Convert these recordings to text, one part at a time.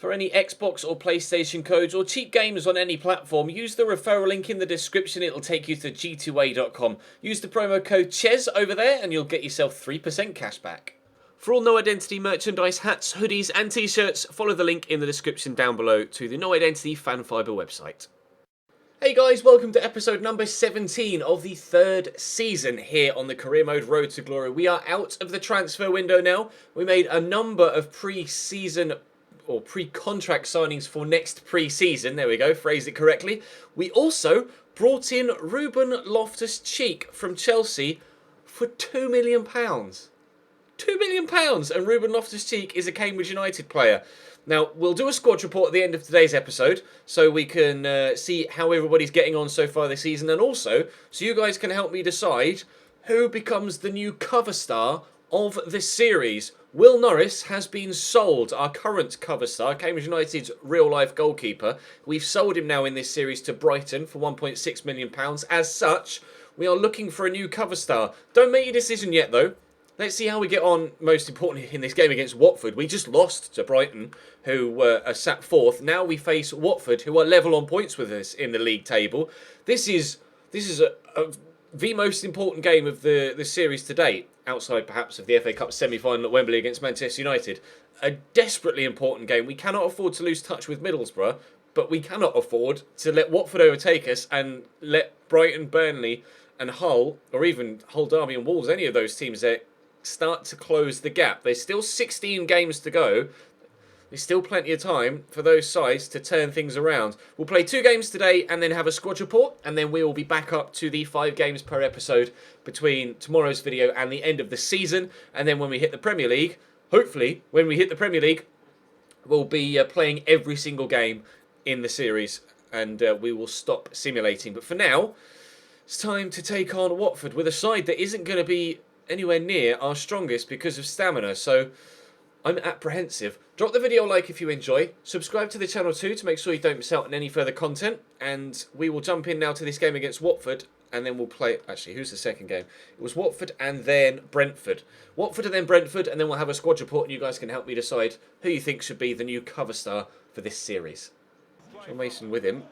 For any Xbox or PlayStation codes or cheap games on any platform, use the referral link in the description. It'll take you to g2a.com. Use the promo code CHES over there and you'll get yourself 3% cash back. For all No Identity merchandise, hats, hoodies and t-shirts, follow the link in the description down below to the No Identity Fan Fibre website. Hey guys, welcome to episode number 17 of the third season here on the Career Mode Road to Glory. We are out of the transfer window now. We made a number of pre-season or pre-contract signings for next pre-season. There we go, phrased it correctly. We also brought in Ruben Loftus-Cheek from Chelsea for £2 million. £2 million, and Ruben Loftus-Cheek is a Cambridge United player. Now, we'll do a squad report at the end of today's episode, so we can see how everybody's getting on so far this season, and also, so you guys can help me decide who becomes the new cover star of this series. Will Norris has been sold, our current cover star, Cambridge United's real-life goalkeeper. We've sold him now in this series to Brighton for £1.6 million. As such, we are looking for a new cover star. Don't make your decision yet, though. Let's see how we get on, most importantly, in this game against Watford. We just lost to Brighton, who are sat fourth. Now we face Watford, who are level on points with us in the league table. This is the most important game of the series to date, outside perhaps of the FA Cup semi-final at Wembley against Manchester United. A desperately important game. We cannot afford to lose touch with Middlesbrough, but we cannot afford to let Watford overtake us and let Brighton, Burnley and Hull, or even Hull, Derby and Wolves, any of those teams there, start to close the gap. There's still 16 games to go. There's still plenty of time for those sides to turn things around. We'll play 2 games today and then have a squad report, and then we will be back up to the 5 games per episode between tomorrow's video and the end of the season. And then when we hit the Premier League, hopefully when we hit the Premier League, we'll be playing every single game in the series, and we will stop simulating. But for now, it's time to take on Watford with a side that isn't going to be anywhere near our strongest because of stamina, so I'm apprehensive. Drop the video a like if you enjoy, subscribe to the channel too to make sure you don't miss out on any further content, and we will jump in now to this game against Watford, and then we'll play, actually, who's the second game? It was Watford and then Brentford. Watford and then Brentford, and then we'll have a squad report and you guys can help me decide who you think should be the new cover star for this series. John Mason with him,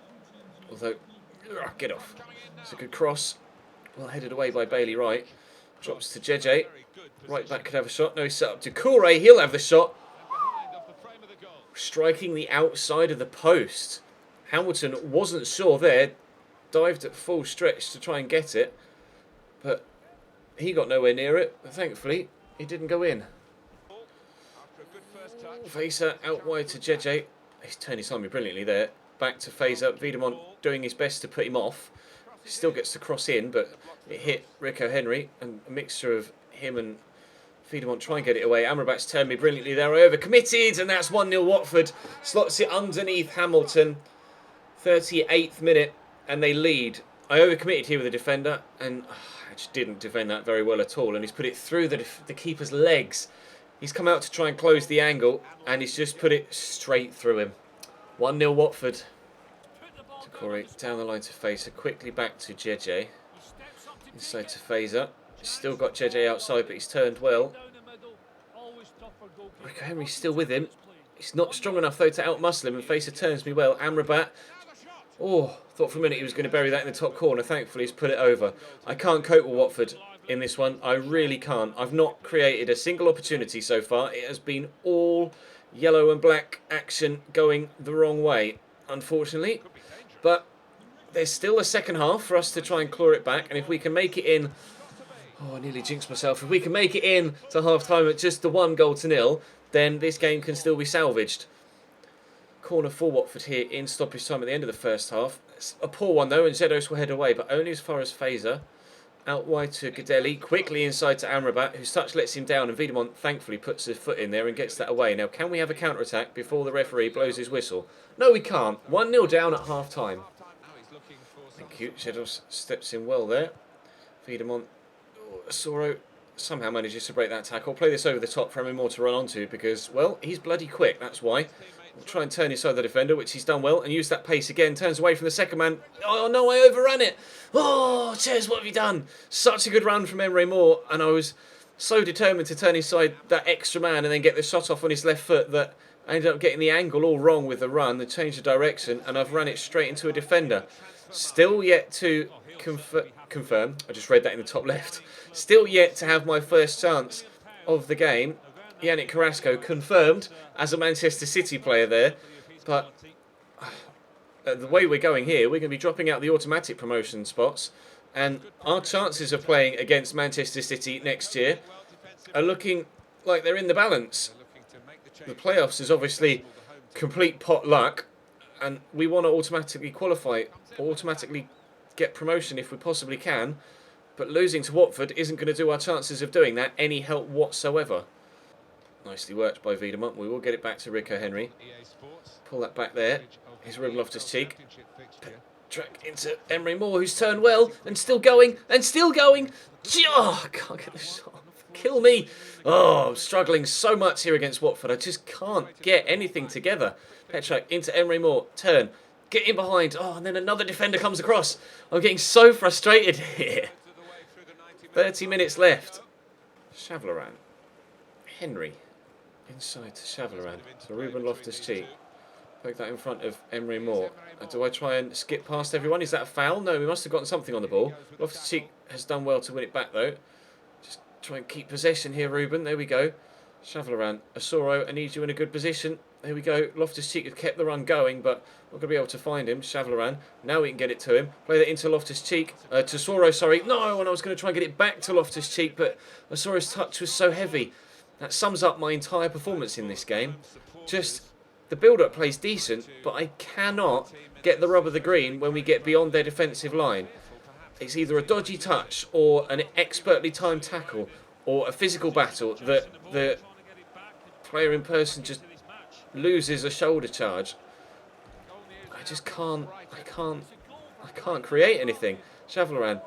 although, get off. It's a good cross, well headed away by Bailey Wright. Drops to JJ. Right back could have a shot. No, he's set up to Kure. He'll have the shot. Striking the outside of the post. Hamilton wasn't sure there. Dived at full stretch to try and get it. But he got nowhere near it. Thankfully, he didn't go in. Facer out wide to JJ. He's turned his on me brilliantly there. Back to Facer. Wiedemont doing his best to put him off. He still gets to cross in, but it hit Rico Henry, and a mixture of him and Wiedemont try and get it away. Amrabat's turned me brilliantly there. I overcommitted, and that's 1-0 Watford. Slots it underneath Hamilton. 38th minute, and they lead. I overcommitted here with the defender, and I just didn't defend that very well at all, and he's put it through the keeper's legs. He's come out to try and close the angle, and he's just put it straight through him. 1-0 Watford. Corey down the line to Facer, quickly back to JJ. Inside to Facer. Still got JJ outside, but he's turned well. Rico Henry's still with him. He's not strong enough though to outmuscle him, and Facer turns me well. Amrabat. Oh, thought for a minute he was going to bury that in the top corner. Thankfully he's put it over. I can't cope with Watford in this one. I really can't. I've not created a single opportunity so far. It has been all yellow and black action going the wrong way, unfortunately. But there's still a second half for us to try and claw it back. And if we can make it in... Oh, I nearly jinxed myself. If we can make it in to half-time at just the 1-0, then this game can still be salvaged. Corner for Watford here in stoppage time at the end of the first half. It's a poor one, though, and Zedos will head away, but only as far as Facer. Out wide to Gadeli. Quickly inside to Amrabat, whose touch lets him down, and Wiedemont thankfully puts his foot in there and gets that away. Now, can we have a counter-attack before the referee blows his whistle? No, we can't. 1-0 down at half-time. Thank you. Zedos steps in well there. Wiedemont. Soro somehow manages to break that tackle. Play this over the top for Remy Moore to run onto because, well, he's bloody quick, that's why. We'll try and turn inside the defender, which he's done well, and use that pace again. Turns away from the second man. Oh, no, I overran it. Oh, Ches, what have you done? Such a good run from Emery Moore, and I was so determined to turn inside that extra man and then get the shot off on his left foot that I ended up getting the angle all wrong with the run, the change of direction, and I've run it straight into a defender. Still yet to confirm. I just read that in the top left. Still yet to have my first chance of the game. Yannick Carrasco confirmed as a Manchester City player there. But the way we're going here, we're going to be dropping out the automatic promotion spots. And our chances of playing against Manchester City next year are looking like they're in the balance. The playoffs is obviously complete pot luck, and we want to automatically qualify, or automatically get promotion if we possibly can. But losing to Watford isn't going to do our chances of doing that any help whatsoever. Nicely worked by Wiedemann. We will get it back to Rico Henry. Pull that back there. Here's Ruben Loftus-Cheek. Track into Emery Moore, who's turned well and still going and still going. Oh, I can't get the shot. Kill me. Oh, I'm struggling so much here against Watford. I just can't get anything together. Petrak into Emery Moore. Turn. Get in behind. Oh, and then another defender comes across. I'm getting so frustrated here. 30 minutes left. Chavlaran. Henry. Inside to Chavlaran. To Ruben Loftus-Cheek. Poke that in front of Emery Moore. Do I try and skip past everyone? Is that a foul? No, we must have gotten something on the ball. Loftus-Cheek has done well to win it back, though. Just try and keep possession here, Ruben. There we go. Chavlaran. Asoro, I need you in a good position. There we go. Loftus-Cheek had kept the run going, but we're going to be able to find him. Chavlaran. Now we can get it to him. Play that into Loftus-Cheek. To Asoro, sorry. No, and I was going to try and get it back to Loftus-Cheek, but Asoro's touch was so heavy. That sums up my entire performance in this game. Just... the build-up plays decent, but I cannot get the rub of the green when we get beyond their defensive line. It's either a dodgy touch or an expertly timed tackle or a physical battle that the player in person just loses a shoulder charge. I just can't create anything. Chavlaran,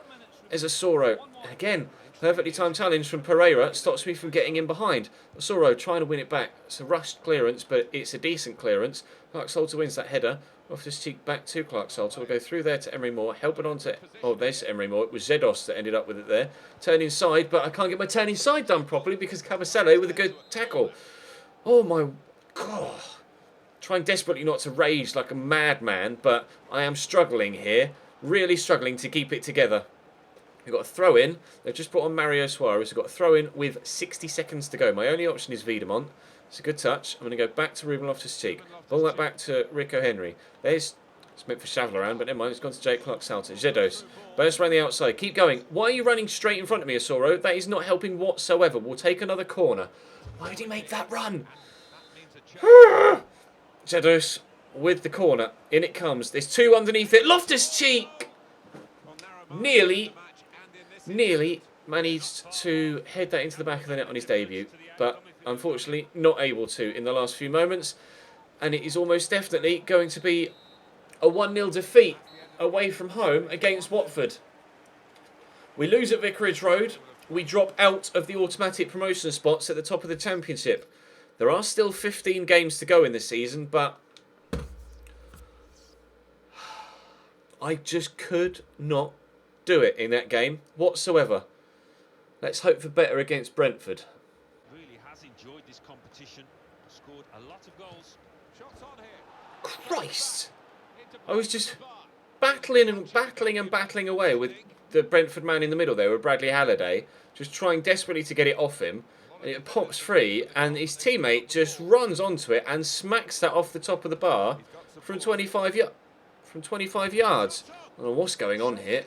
there's a Soro. Again, perfectly timed challenge from Pereira stops me from getting in behind. Asoro trying to win it back. It's a rushed clearance, but it's a decent clearance. Clark-Salter wins that header. Loftus-Cheek back to Clark-Salter. We'll go through there to Emery Moore. Helping on to... oh, there's Emery Moore. It was Zedos that ended up with it there. Turn inside, but I can't get my turn inside done properly because Cabasele with a good tackle. Oh, my... God. Trying desperately not to rage like a madman, but I am struggling here. Really struggling to keep it together. We've got a throw in. They've just brought on Mario Suarez. We've got a throw in with 60 seconds to go. My only option is Wiedemann. It's a good touch. I'm going to go back to Ruben Loftus-Cheek. Ball that back to Rico Henry. It's meant for Chavlaran, but never mind. It's gone to Jake Clark-Salter. Zedos. Burst around the outside. Keep going. Why are you running straight in front of me, Asoro? That is not helping whatsoever. We'll take another corner. Why did he make that run? Zedos with the corner. In it comes. There's two underneath it. Loftus-Cheek! Nearly managed to head that into the back of the net on his debut, but unfortunately not able to in the last few moments, and it is almost definitely going to be a 1-0 defeat away from home against Watford. We lose at Vicarage Road, we drop out of the automatic promotion spots at the top of the Championship. There are still 15 games to go in this season, but I just could not do it in that game whatsoever. Let's hope for better against Brentford. Really has enjoyed this competition. Scored a lot of goals. Shots on here. Christ! I was just battling away with the Brentford man in the middle there with Bradley Halliday, just trying desperately to get it off him, and it pops free, and his teammate just runs onto it and smacks that off the top of the bar from 25 yards. I don't know what's going on here.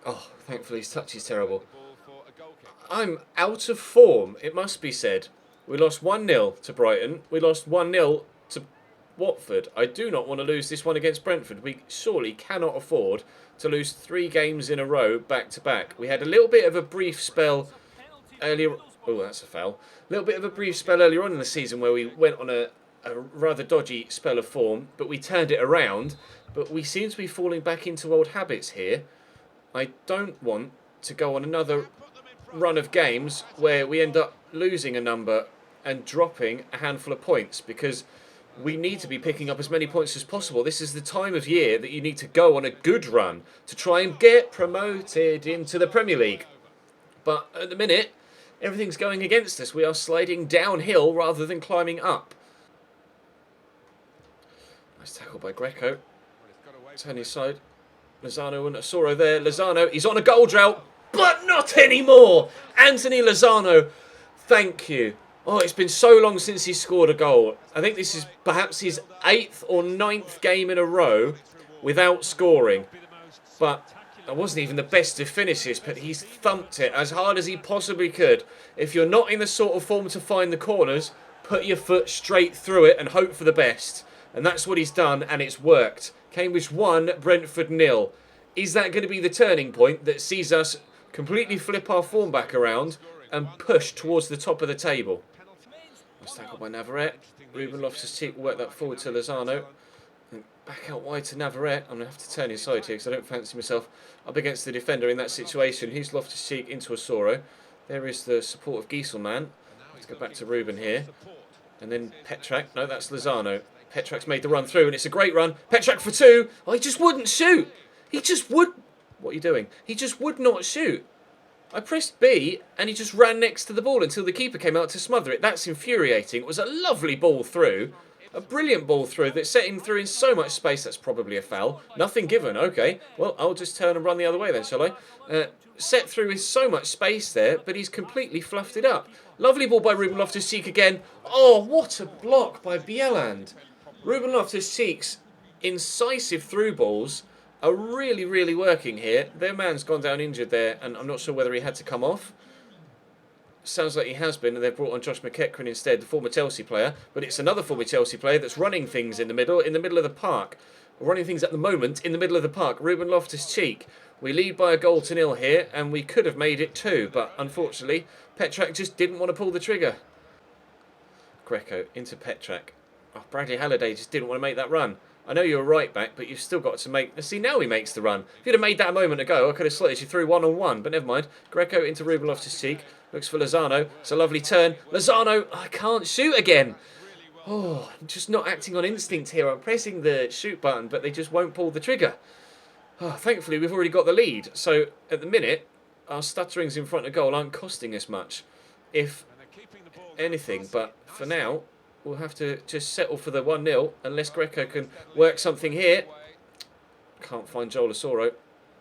Oh, thankfully his touch is terrible. I'm out of form, it must be said. We lost 1-0 to Brighton. We lost 1-0 to Watford. I do not want to lose this one against Brentford. We surely cannot afford to lose 3 games in a row back to back. We had a little bit of a brief spell earlier. Oh, that's a foul. A little bit of a brief spell earlier on in the season where we went on a rather dodgy spell of form, but we turned it around. But we seem to be falling back into old habits here. I don't want to go on another run of games where we end up losing a number and dropping a handful of points, because we need to be picking up as many points as possible. This is the time of year that you need to go on a good run to try and get promoted into the Premier League. But at the minute, everything's going against us. We are sliding downhill rather than climbing up. Nice tackle by Greco. Turn his side. Lozano and Osoro there. Lozano, he's on a goal drought, but not anymore. Anthony Lozano, thank you. Oh, it's been so long since he scored a goal. I think this is perhaps his 8th or 9th game in a row without scoring. But that wasn't even the best of finishes, but he's thumped it as hard as he possibly could. If you're not in the sort of form to find the corners, put your foot straight through it and hope for the best. And that's what he's done, and it's worked. Cambridge 1, Brentford 0. Is that going to be the turning point that sees us completely flip our form back around and push towards the top of the table? Nice tackle by Navarrete. Ruben Loftus-Cheek will work that forward to Lozano. And back out wide to Navarrete. I'm going to have to turn inside here because I don't fancy myself up against the defender in that situation. Here's Loftus-Cheek into Osoro. There is the support of Gieselman. Let's go back to Ruben here. And then Petrak. No, that's Lozano. Petrak's made the run through, and it's a great run. Petrak for 2. Oh, he just wouldn't shoot. He just would... What are you doing? He just would not shoot. I pressed B, and he just ran next to the ball until the keeper came out to smother it. That's infuriating. It was a lovely ball through. A brilliant ball through that set him through in so much space. That's probably a foul. Nothing given. Okay. Well, I'll just turn and run the other way then, shall I? Set through with so much space there, but he's completely fluffed it up. Lovely ball by Ruben Loftus-Cheek again. Oh, what a block by Bieland. Ruben Loftus-Cheek's incisive through balls are really, really working here. Their man's gone down injured there, and I'm not sure whether he had to come off. Sounds like he has been, and they've brought on Josh McEachran instead, the former Chelsea player. But it's another former Chelsea player that's running things in the middle of the park. Running things at the moment in the middle of the park. Ruben Loftus-Cheek. We lead by a goal to 0 here, and we could have made it 2, but unfortunately, Petrak just didn't want to pull the trigger. Greco into Petrak. Oh, Bradley Halliday just didn't want to make that run. I know you're a right back, but you've still got to make... See, now he makes the run. If you'd have made that a moment ago, I could have slotted you through one-on-one, but never mind. Greco into Ruben Loftus-Cheek. Looks for Lozano. It's a lovely turn. Lozano, I can't shoot again. Oh, I'm just not acting on instinct here. I'm pressing the shoot button, but they just won't pull the trigger. Oh, thankfully, we've already got the lead. So, at the minute, our stutterings in front of goal aren't costing us much, if anything. But for now, we'll have to just settle for the 1-0, unless Greco can work something here. Can't find Joel Osoro.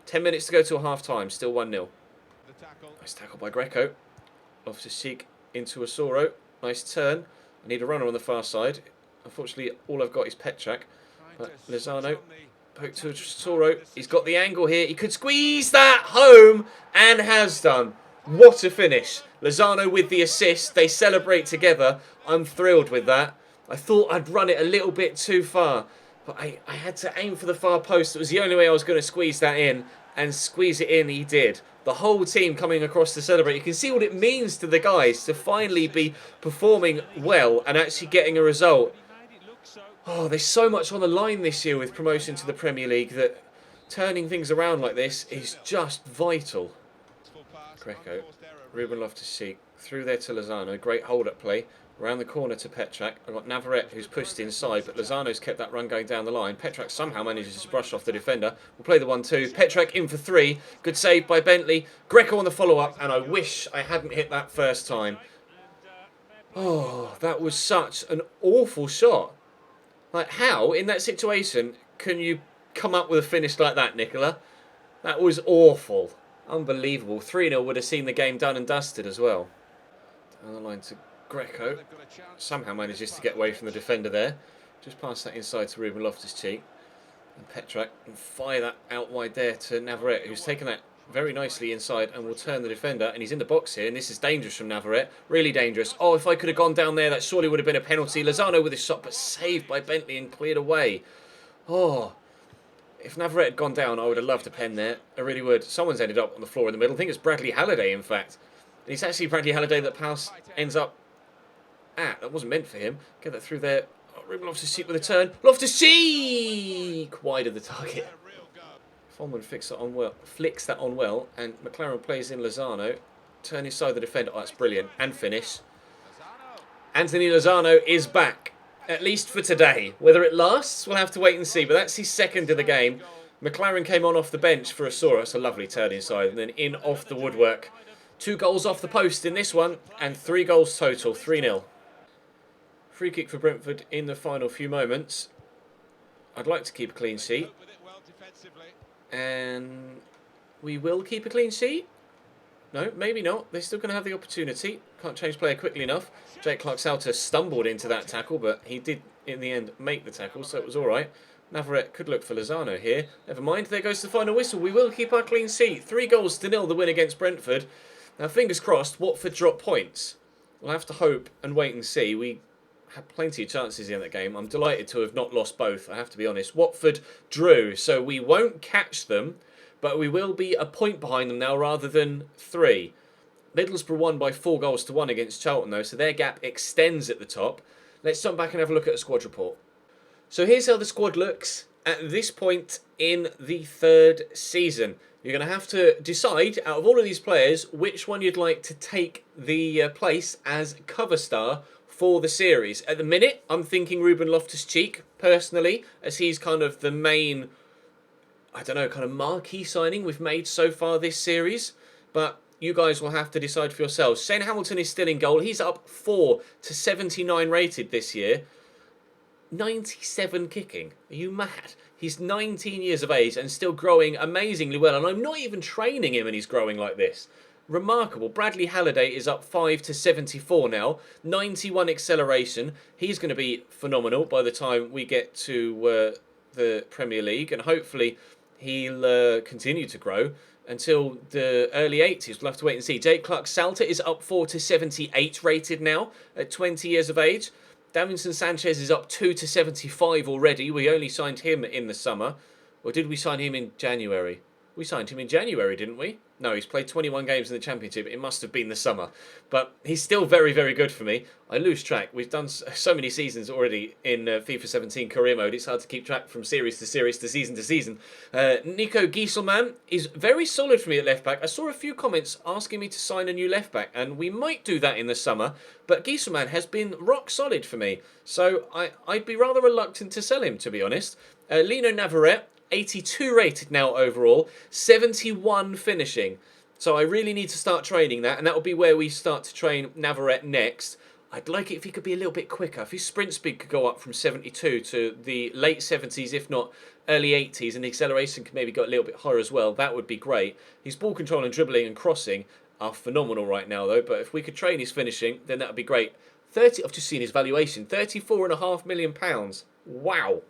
10 minutes to go till half-time, still 1-0. Nice tackle by Greco. Loftus-Cheek into Osoro. Nice turn. I need a runner on the far side. Unfortunately, all I've got is Petrak. But Lozano, poke to Osoro. He's got the angle here. He could squeeze that home, and has done. What a finish. Lozano with the assist. They celebrate together. I'm thrilled with that. I thought I'd run it a little bit too far, but I had to aim for the far post. It was the only way I was going to squeeze that in, and squeeze it in he did. The whole team coming across to celebrate. You can see what it means to the guys to finally be performing well and actually getting a result. Oh, there's so much on the line this year with promotion to the Premier League that turning things around like this is just vital. Greco, Ruben Loftus-Cheek, through there to Lozano. Great hold-up play. Around the corner to Petrak. I've got Navarrete who's pushed inside, but Lozano's kept that run going down the line. Petrak somehow manages to brush off the defender. We'll play the 1-2. Petrak in for 3. Good save by Bentley. Greco on the follow-up, and I wish I hadn't hit that first time. Oh, that was such an awful shot. Like, how, in that situation, can you come up with a finish like that, Nicola? That was awful. Unbelievable. 3-0 would have seen the game done and dusted as well. Down the line to Greco. Somehow manages to get away from the defender there. Just pass that inside to Ruben Loftus-Cheek. And Petrak can fire that out wide there to Navarrete, who's taken that very nicely inside and will turn the defender. And he's in the box here, and this is dangerous from Navarrete. Really dangerous. Oh, if I could have gone down there, that surely would have been a penalty. Lozano with a shot, but saved by Bentley and cleared away. Oh, if Navarrete had gone down, I would have loved a pen there. I really would. Someone's ended up on the floor in the middle. I think it's Bradley Halliday, in fact. And it's actually Bradley Halliday that pass ends up at. That wasn't meant for him. Get that through there. Oh, Ruben Loftus-Cheek with a turn. Loftus-Cheek! Wide of the target. Folman flicks that on well, and McLaren plays in Lozano. Turn inside the defender. Oh, that's brilliant. And finish. Anthony Lozano is back. At least for today. Whether it lasts, we'll have to wait and see. But that's his second of the game. McLaren came on off the bench for Osoro. It's a lovely turn inside. And then in off the woodwork. 2 goals off the post in this one. And 3 goals total. 3-0. Free kick for Brentford in the final few moments. I'd like to keep a clean sheet. Cope with it well defensively. And we will keep a clean sheet. No, maybe not. They're still going to have the opportunity. Can't change player quickly enough. Jake Clark-Salter stumbled into that tackle, but he did, in the end, make the tackle, so it was all right. Navarrete could look for Lozano here. Never mind, there goes the final whistle. We will keep our clean sheet. 3-0 the win against Brentford. Now, fingers crossed, Watford drop points. We'll have to hope and wait and see. We had plenty of chances in that game. I'm delighted to have not lost both, I have to be honest. Watford drew, so we won't catch them, but we will be a point behind them now rather than 3. Middlesbrough won by 4-1 against Charlton, though, so their gap extends at the top. Let's jump back and have a look at the squad report. So here's how the squad looks at this point in the 3rd season. You're going to have to decide, out of all of these players, which one you'd like to take the place as cover star for the series. At the minute, I'm thinking Ruben Loftus-Cheek, personally, as he's kind of the main, I don't know, kind of marquee signing we've made so far this series. But you guys will have to decide for yourselves. Shane Hamilton is still in goal. He's up 4 to 79 rated this year. 97 kicking. Are you mad? He's 19 years of age and still growing amazingly well. And I'm not even training him and he's growing like this. Remarkable. Bradley Halliday is up 5 to 74 now. 91 acceleration. He's going to be phenomenal by the time we get to the Premier League. And hopefully he'll continue to grow until the early 80s. We'll have to wait and see. Jake Clark-Salter is up 4 to 78 rated now at 20 years of age. Davinson Sanchez is up 2 to 75 already. We only signed him in the summer. Or did we sign him in January? We signed him in January, didn't we? No, he's played 21 games in the Championship. It must have been the summer. But he's still very, very good for me. I lose track. We've done so many seasons already in FIFA 17 career mode. It's hard to keep track from series to series to season to season. Nico Gieselman is very solid for me at left back. I saw a few comments asking me to sign a new left back, and we might do that in the summer. But Gieselman has been rock solid for me. So I'd be rather reluctant to sell him, to be honest. Lino Navarrete, 82 rated now overall, 71 finishing. So I really need to start training that, and that will be where we start to train Navarrete next. I'd like it if he could be a little bit quicker. If his sprint speed could go up from 72 to the late 70s, if not early 80s, and the acceleration could maybe go a little bit higher as well, that would be great. His ball control and dribbling and crossing are phenomenal right now, though, but if we could train his finishing, then that would be great. I've just seen his valuation, £34.5 million. Wow.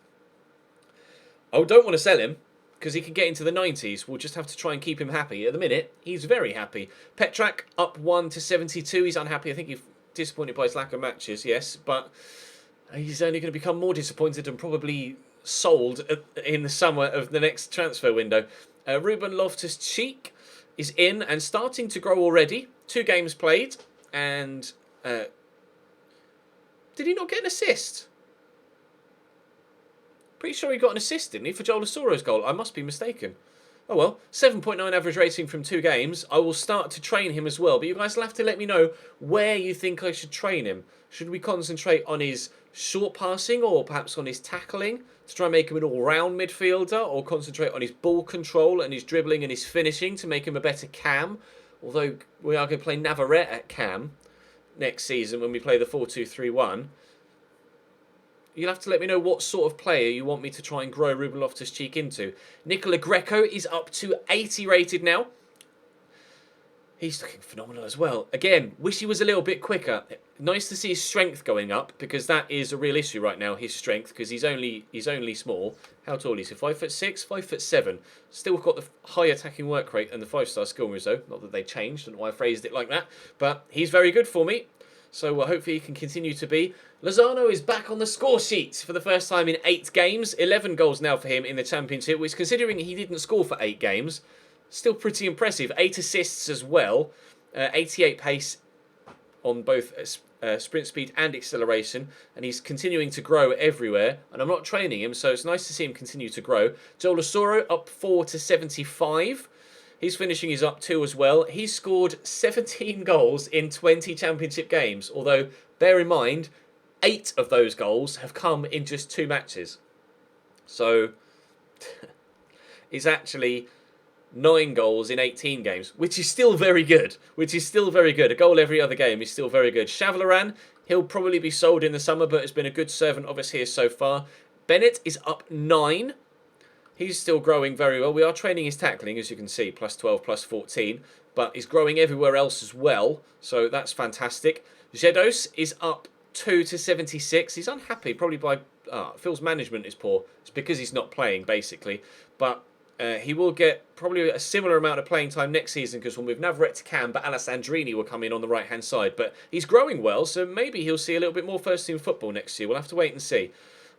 I don't want to sell him, because he can get into the 90s. We'll just have to try and keep him happy. At the minute, he's very happy. Petrak up 1 to 72. He's unhappy. I think he's disappointed by his lack of matches, yes. But he's only going to become more disappointed and probably sold in the summer of the next transfer window. Ruben Loftus-Cheek is in and starting to grow already. 2 games played. And did he not get an assist? Pretty sure he got an assist, didn't he, for Joel Osoro's goal? I must be mistaken. Oh well, 7.9 average rating from 2 games. I will start to train him as well. But you guys will have to let me know where you think I should train him. Should we concentrate on his short passing or perhaps on his tackling to try and make him an all-round midfielder, or concentrate on his ball control and his dribbling and his finishing to make him a better cam? Although we are going to play Navarrete at cam next season when we play the 4-2-3-1. You'll have to let me know what sort of player you want me to try and grow Ruben Loftus-Cheek into. Nicola Greco is up to 80 rated now. He's looking phenomenal as well. Again, wish he was a little bit quicker. Nice to see his strength going up, because that is a real issue right now, his strength, because he's only small. How tall is he? 5'6", 5'7". Still got the high attacking work rate and the 5-star skill moves though. Not that they changed, I don't know why I phrased it like that. But he's very good for me. So hopefully he can continue to be. Lozano is back on the score sheet for the first time in 8 games. 11 goals now for him in the Championship, which, considering he didn't score for 8 games, still pretty impressive. 8 assists as well. 88 pace on both sprint speed and acceleration. And he's continuing to grow everywhere. And I'm not training him, so it's nice to see him continue to grow. Joel Osoro up 4 to 75. His finishing is up 2 as well. He's scored 17 goals in 20 Championship games. Although, bear in mind, 8 of those goals have come in just 2 matches. So, it's actually 9 goals in 18 games, which is still very good. A goal every other game is still very good. Chavalaran, he'll probably be sold in the summer, but has been a good servant of us here so far. Bennett is up 9. He's still growing very well. We are training his tackling, as you can see, plus 12, plus 14. But he's growing everywhere else as well. So that's fantastic. Zedos is up 2 to 76. He's unhappy, probably by... Phil's management is poor. It's because he's not playing, basically. But he will get probably a similar amount of playing time next season because we'll move Navarrete to Cam, but Alessandrini will come in on the right-hand side. But he's growing well, so maybe he'll see a little bit more first-team football next year. We'll have to wait and see.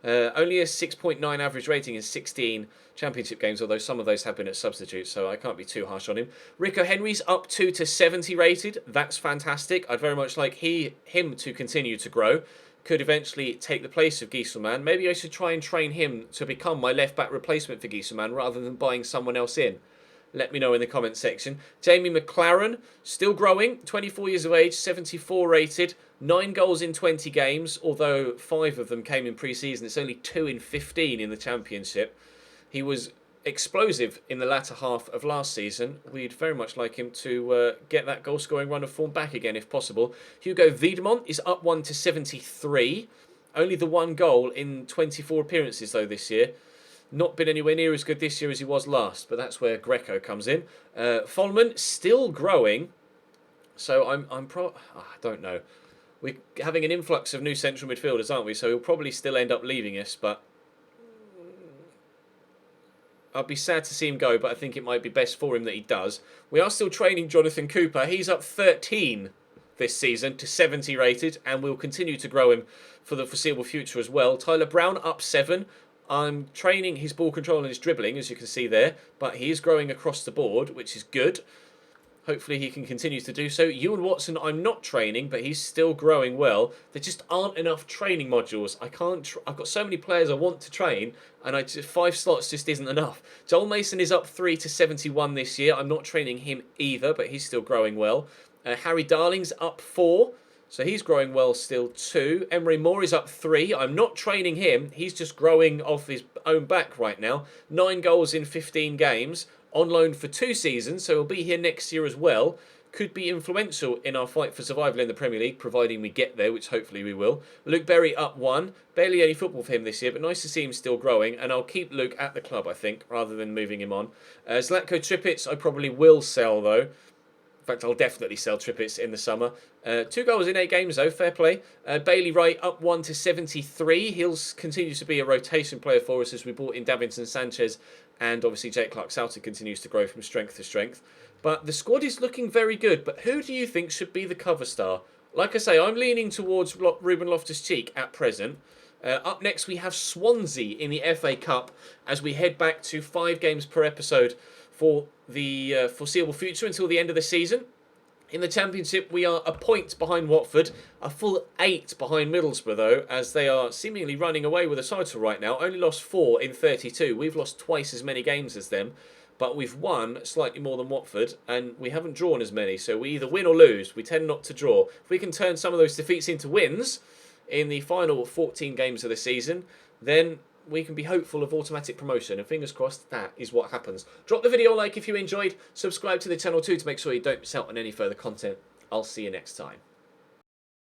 Only a 6.9 average rating in 16 championship games, although some of those have been at substitute, so I can't be too harsh on him. Rico Henry's up 2 to 70 rated. That's fantastic. I'd very much like him to continue to grow. Could eventually take the place of Gieselman. Maybe I should try and train him to become my left-back replacement for Gieselman rather than buying someone else in. Let me know in the comment section. Jamie McLaren, still growing, 24 years of age, 74 rated, 9 goals in 20 games, although 5 of them came in pre-season. It's only 2 in 15 in the Championship. He was explosive in the latter half of last season. We'd very much like him to get that goal-scoring run of form back again if possible. Hugo Wiedemont is up 1 to 73. Only the 1 goal in 24 appearances, though, this year. Not been anywhere near as good this year as he was last, but that's where Greco comes in. Folman still growing, so I don't know. We're having an influx of new central midfielders, aren't we? So he'll probably still end up leaving us, but I'd be sad to see him go, but I think it might be best for him that he does. We are still training Jonathan Cooper. He's up 13 this season to 70 rated, and we'll continue to grow him for the foreseeable future as well. Tyler Brown up 7. I'm training his ball control and his dribbling, as you can see there, but he is growing across the board, which is good. Hopefully he can continue to do so. Ewan Watson, I'm not training, but he's still growing well. There just aren't enough training modules. I've got so many players I want to train, and 5 slots just isn't enough. Joel Mason is up 3 to 71 this year. I'm not training him either, but he's still growing well. Harry Darling's up 4. So he's growing well still too. Emery Moore is up 3. I'm not training him. He's just growing off his own back right now. 9 goals in 15 games. On loan for 2 seasons, so he'll be here next year as well. Could be influential in our fight for survival in the Premier League, providing we get there, which hopefully we will. Luke Berry up 1. Barely any football for him this year, but nice to see him still growing. And I'll keep Luke at the club, I think, rather than moving him on. Zlatko Tripic, I probably will sell, though. In fact, I'll definitely sell Trippets in the summer. 2 goals in 8 games, though. Fair play. Bailey Wright up 1 to 73. He'll continue to be a rotation player for us as we brought in Davinson Sanchez. And obviously, Jake Clark-Salter continues to grow from strength to strength. But the squad is looking very good. But who do you think should be the cover star? Like I say, I'm leaning towards Ruben Loftus-Cheek at present. Up next, we have Swansea in the FA Cup as we head back to 5 games per episode for the foreseeable future until the end of the season. In the Championship, we are a point behind Watford, a full 8 behind Middlesbrough, though, as they are seemingly running away with the title right now. Only lost 4 in 32. We've lost twice as many games as them, but we've won slightly more than Watford, and we haven't drawn as many, so we either win or lose. We tend not to draw. If we can turn some of those defeats into wins in the final 14 games of the season, then we can be hopeful of automatic promotion, and fingers crossed that is what happens. Drop the video a like if you enjoyed, subscribe to the channel too to make sure you don't miss out on any further content. I'll see you next time.